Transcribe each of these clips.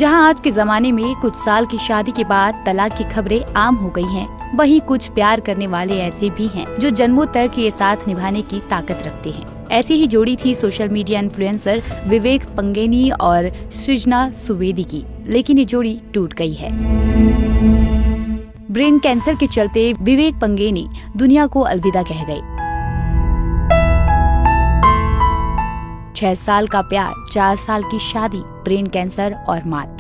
जहां आज के जमाने में कुछ साल की शादी के बाद तलाक की खबरें आम हो गई हैं, वहीं कुछ प्यार करने वाले ऐसे भी हैं जो जन्मों तक ये साथ निभाने की ताकत रखते हैं। ऐसी ही जोड़ी थी सोशल मीडिया इन्फ्लुएंसर विवेक पंगेनी और सृजना सुवेदी की, लेकिन ये जोड़ी टूट गई है। ब्रेन कैंसर के चलते विवेक पंगेनी दुनिया को अलविदा कह गए। 6 साल का प्यार, 4 साल की शादी, ब्रेन कैंसर और मौत।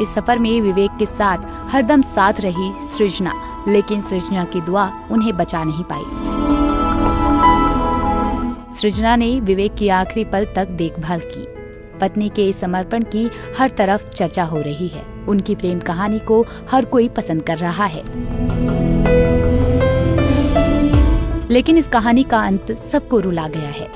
इस सफर में विवेक के साथ हरदम साथ रही सृजना, लेकिन सृजना की दुआ उन्हें बचा नहीं पाई। सृजना ने विवेक की आखिरी पल तक देखभाल की। पत्नी के इस समर्पण की हर तरफ चर्चा हो रही है। उनकी प्रेम कहानी को हर कोई पसंद कर रहा है, लेकिन इस कहानी का अंत सबको रुला गया है।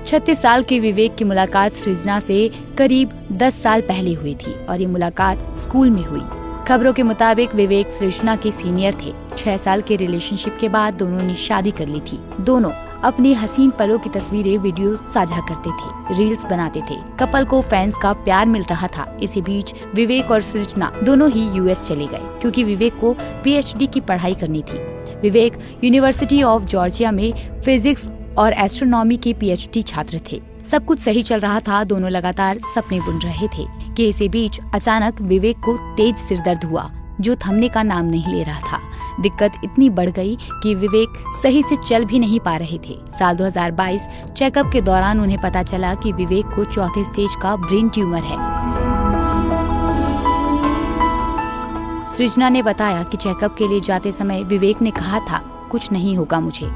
36 साल के विवेक की मुलाकात सृजना से करीब 10 साल पहले हुई थी और ये मुलाकात स्कूल में हुई। खबरों के मुताबिक विवेक सृजना के सीनियर थे। 6 साल के रिलेशनशिप के बाद दोनों ने शादी कर ली थी। दोनों अपनी हसीन पलों की तस्वीरें वीडियो साझा करते थे, रील्स बनाते थे। कपल को फैंस का प्यार मिल रहा था। इसी बीच विवेक और सृजना दोनों ही यूएस चले गए, क्योंकि विवेक को पीएचडी की पढ़ाई करनी थी। विवेक यूनिवर्सिटी ऑफ जॉर्जिया में फिजिक्स और एस्ट्रोनॉमी के पीएचडी छात्र थे। सब कुछ सही चल रहा था, दोनों लगातार सपने बुन रहे थे कि इसी बीच अचानक विवेक को तेज सिरदर्द हुआ, जो थमने का नाम नहीं ले रहा था। दिक्कत इतनी बढ़ गई कि विवेक सही से चल भी नहीं पा रहे थे। साल 2022 चेकअप के दौरान उन्हें पता चला कि विवेक को 4थे स्टेज का ब्रेन ट्यूमर है। सृजना ने बताया कि चेकअप के लिए जाते समय विवेक ने कहा था, कुछ नहीं होगा मुझे।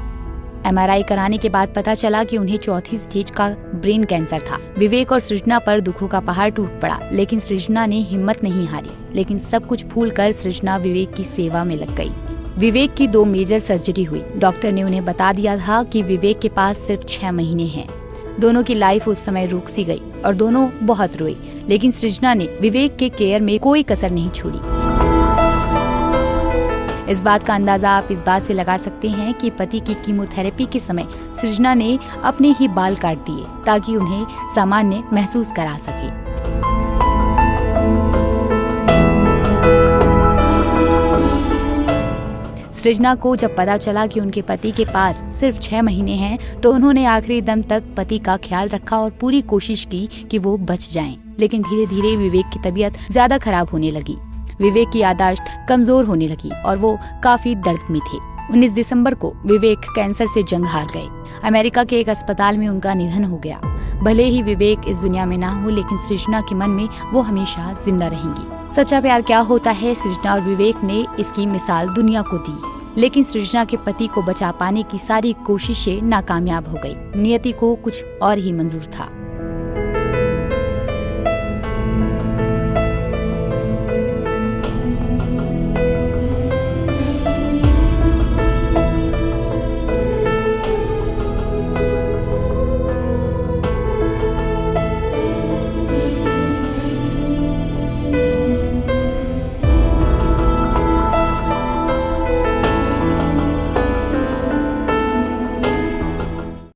एमआरआई कराने के बाद पता चला कि उन्हें 4थी स्टेज का ब्रेन कैंसर था। विवेक और सृजना पर दुखों का पहाड़ टूट पड़ा, लेकिन सृजना ने हिम्मत नहीं हारी। लेकिन सब कुछ भूलकर सृजना विवेक की सेवा में लग गई। विवेक की 2 मेजर सर्जरी हुई। डॉक्टर ने उन्हें बता दिया था कि विवेक के पास सिर्फ 6 महीने हैं। दोनों की लाइफ उस समय रुक सी गई और दोनों बहुत रोए, लेकिन सृजना ने विवेक के केयर में कोई कसर नहीं छोड़ी। इस बात का अंदाजा आप इस बात से लगा सकते हैं कि पति की कीमोथेरेपी के समय सृजना ने अपने ही बाल काट दिए ताकि उन्हें सामान्य महसूस करा सके। सृजना को जब पता चला कि उनके पति के पास सिर्फ 6 महीने हैं, तो उन्होंने आखिरी दम तक पति का ख्याल रखा और पूरी कोशिश की कि वो बच जाएं। लेकिन धीरे धीरे विवेक की तबीयत ज्यादा खराब होने लगी। विवेक की याददाश्त कमजोर होने लगी और वो काफी दर्द में थे। 19 दिसंबर को विवेक कैंसर से जंग हार गए। अमेरिका के एक अस्पताल में उनका निधन हो गया। भले ही विवेक इस दुनिया में ना हो, लेकिन सृजना के मन में वो हमेशा जिंदा रहेंगी। सच्चा प्यार क्या होता है, सृजना और विवेक ने इसकी मिसाल दुनिया को दी। लेकिन सृजना के पति को बचा पाने की सारी कोशिशें नाकामयाब हो गई। नियति को कुछ और ही मंजूर था।